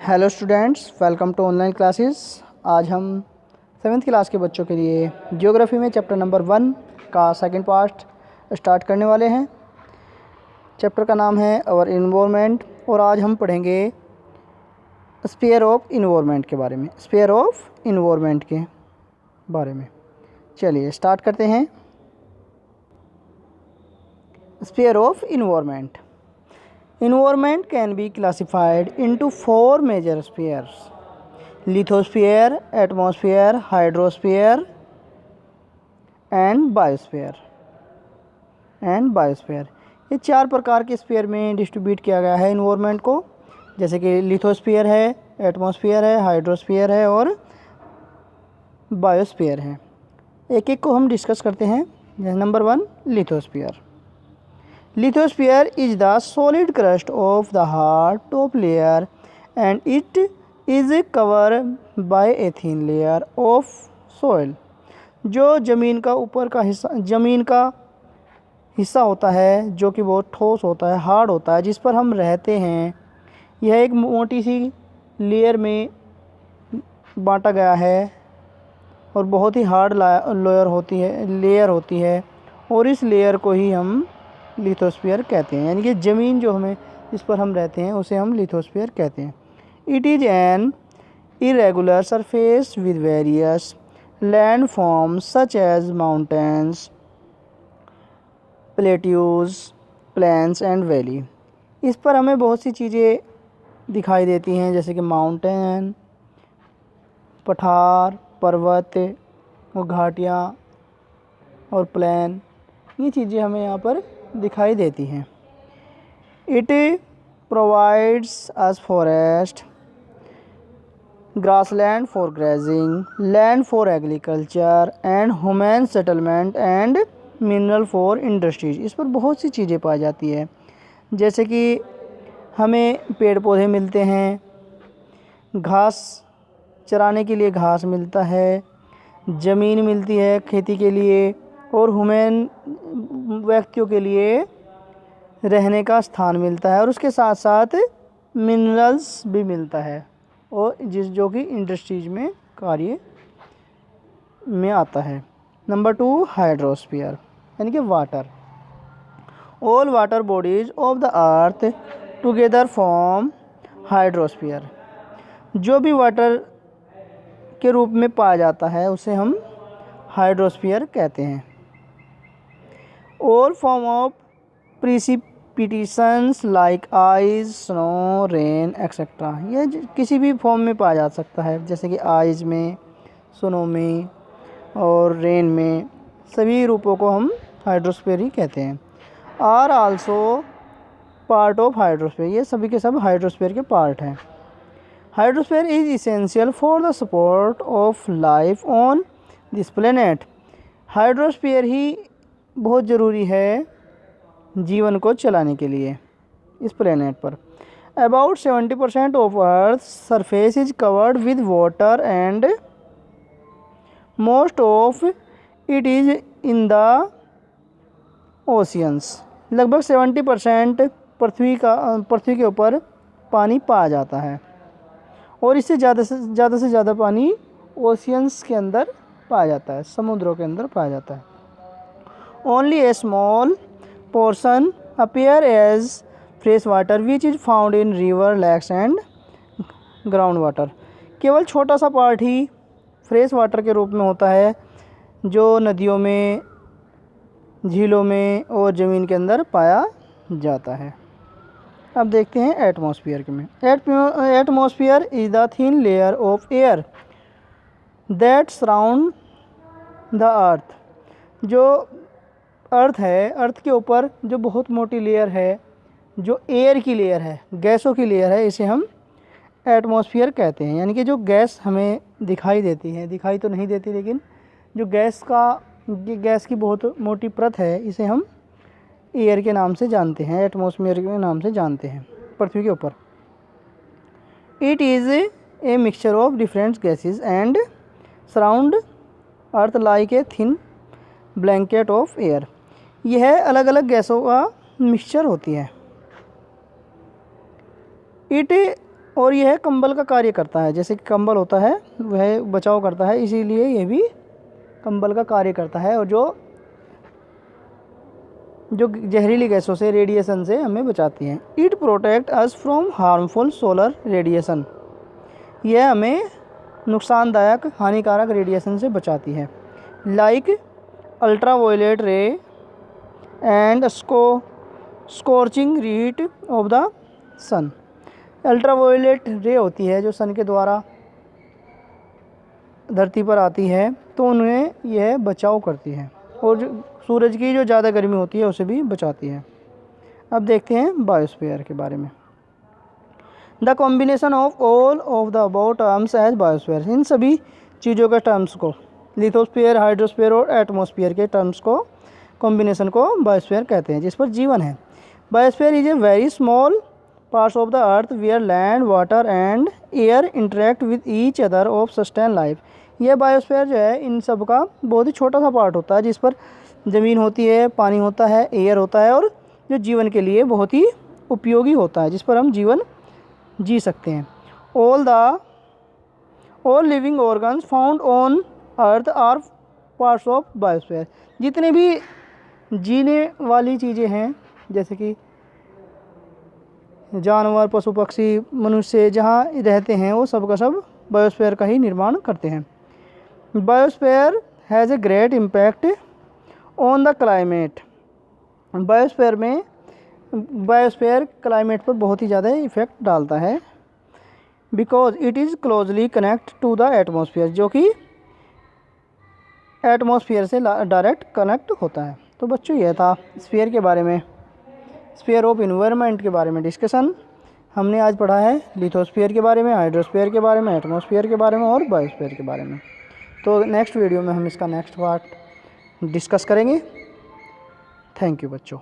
Hello students, welcome to online classes. आज हम 7th class के बच्चों के लिए ज्योग्राफी में चैप्टर नंबर 1 का सेकंड पार्ट स्टार्ट करने वाले हैं। चैप्टर का नाम है आवर इन्वायरमेंट और आज हम पढ़ेंगे स्फीयर ऑफ इन्वायरमेंट के बारे में। स्फीयर ऑफ इन्वायरमेंट के बारे में चलिए स्टार्ट करते हैं। Sphere of environment Environment can be classified into 4 major spheres: lithosphere, atmosphere, hydrosphere and biosphere। ये 4 प्रकार के स्फीयर में डिस्ट्रीब्यूट किया गया है इन्वायरमेंट को, जैसे कि लिथोस्फीयर है, एटमॉस्फेयर है, हाइड्रोस्फीयर है और बायोस्फीयर है। एक एक को हम डिस्कस करते हैं। Number 1, lithosphere. Lithosphere is the solid crust of the hard top layer and it is covered by a thin layer of soil। जो ज़मीन का ऊपर का हिस्सा होता है जो कि बहुत ठोस होता है, हार्ड होता है, जिस पर हम रहते हैं, यह एक मोटी सी लेयर में बांटा गया है और बहुत ही हार्ड लेयर होती है और इस लेयर को ही हम लिथोस्फीयर कहते हैं। यानी कि ज़मीन जो जिस पर हम रहते हैं उसे हम लिथोस्फीयर कहते हैं। It is an irregular surface with various land forms such as mountains, plateaus, plains and valley. इस पर हमें बहुत सी चीज़ें दिखाई देती हैं, जैसे कि माउंटेन, पठार, पर्वत और घाटियाँ और प्लेन। ये चीज़ें हमें यहाँ पर दिखाई देती हैं। It provides us forest, grassland for grazing, land for agriculture and human settlement and mineral for industries. इस पर बहुत सी चीज़ें पाई जाती है, जैसे कि हमें पेड़ पौधे मिलते हैं, घास चराने के लिए घास मिलता है, ज़मीन मिलती है खेती के लिए और ह्यूमन व्यक्तियों के लिए रहने का स्थान मिलता है और उसके साथ साथ मिनरल्स भी मिलता है और जो कि इंडस्ट्रीज में कार्य में आता है। नंबर 2, हाइड्रोस्फीयर यानी कि water. All water bodies of the earth together form hydrosphere. जो भी वाटर के रूप में पाया जाता है उसे हम हाइड्रोस्फीयर कहते हैं। All form of precipitations like ice, snow, rain, etc. ये किसी भी फॉर्म में पाया जा सकता है, जैसे कि आइस में, स्नो में और रेन में। सभी रूपों को हम हाइड्रोस्फीयर ही कहते हैं। Are also part of hydrosphere. ये सभी के सब हाइड्रोस्फीयर के पार्ट हैं। Hydrosphere is essential for the support of life on this planet. Hydrosphere ही बहुत ज़रूरी है जीवन को चलाने के लिए इस प्लेनेट पर। About 70% of earth surface is covered with water and most of it is in the oceans. लगभग 70% पृथ्वी के ऊपर पानी पाया जाता है और इससे ज़्यादा से ज़्यादा पानी ओशियंस के अंदर पाया जाता है, समुद्रों के अंदर पाया जाता है। Only a small portion appear as fresh water which is found in river, lakes and ground water। केवल छोटा सा पार्ट ही फ्रेश वाटर के रूप में होता है जो नदियों में, झीलों में और ज़मीन के अंदर पाया जाता है। अब देखते हैं एटमॉस्फेयर के में। Atmosphere is the thin layer of air that surround the earth. जो अर्थ है, अर्थ के ऊपर जो बहुत मोटी लेयर है, जो एयर की लेयर है, गैसों की लेयर है, इसे हम एटमॉस्फेयर कहते हैं। यानी कि जो गैस हमें दिखाई देती है, दिखाई तो नहीं देती, लेकिन जो गैस की बहुत मोटी परत है, इसे हम एयर के नाम से जानते हैं, एटमॉस्फेयर के नाम से जानते हैं पृथ्वी के ऊपर। It is a mixture of different gases and surround earth like a thin blanket of air. यह अलग अलग गैसों का मिक्सचर होती है। इट और यह कंबल का कार्य करता है, जैसे कि कंबल होता है वह बचाव करता है, इसीलिए यह भी कंबल का कार्य करता है और जो जहरीली गैसों से, रेडिएशन से हमें बचाती हैं। It protect us from harmful solar radiation, यह हमें नुकसानदायक हानिकारक रेडिएशन से बचाती है। Like ultraviolet ray and scorching heat of the sun. Ultraviolet ray होती है जो सन के द्वारा धरती पर आती है, तो उन्हें यह बचाव करती है और जो सूरज की जो ज़्यादा गर्मी होती है उसे भी बचाती है। अब देखते हैं बायोस्फीयर के बारे में। The combination of all of the about terms as biosphere, इन सभी चीज़ों के टर्म्स को, लिथोस्फीयर, हाइड्रोस्फीयर और एटमॉस्फेयर के टर्म्स को, कॉम्बिनेशन को बायोस्फीयर कहते हैं, जिस पर जीवन है। Biosphere is a very small parts of the earth where land, water and air interact with each other of sustain life. यह बायोस्फीयर जो है इन सब का बहुत ही छोटा सा पार्ट होता है, जिस पर ज़मीन होती है, पानी होता है, एयर होता है और जो जीवन के लिए बहुत ही उपयोगी होता है, जिस पर हम जीवन जी सकते हैं। All living organs found on earth are parts of biosphere. जितने भी जीने वाली चीज़ें हैं, जैसे कि जानवर, पशु पक्षी, मनुष्य जहाँ रहते हैं, वो सब का सब बायोस्फीयर का ही निर्माण करते हैं। Biosphere has a great impact on the climate. Biosphere climate पर बहुत ही ज़्यादा इफेक्ट डालता है, because it is closely connect to the atmosphere, जो कि एटमॉस्फेयर से डायरेक्ट कनेक्ट होता है। तो बच्चों यह था स्फीयर के बारे में, स्फीयर ऑफ इन्वायरमेंट के बारे में डिस्कशन। हमने आज पढ़ा है लिथोस्फीयर के बारे में, हाइड्रोस्फीयर के बारे में, एटमॉस्फेयर के बारे में और बायोस्फीयर के बारे में। तो नेक्स्ट वीडियो में हम इसका नेक्स्ट पार्ट डिस्कस करेंगे। थैंक यू बच्चों।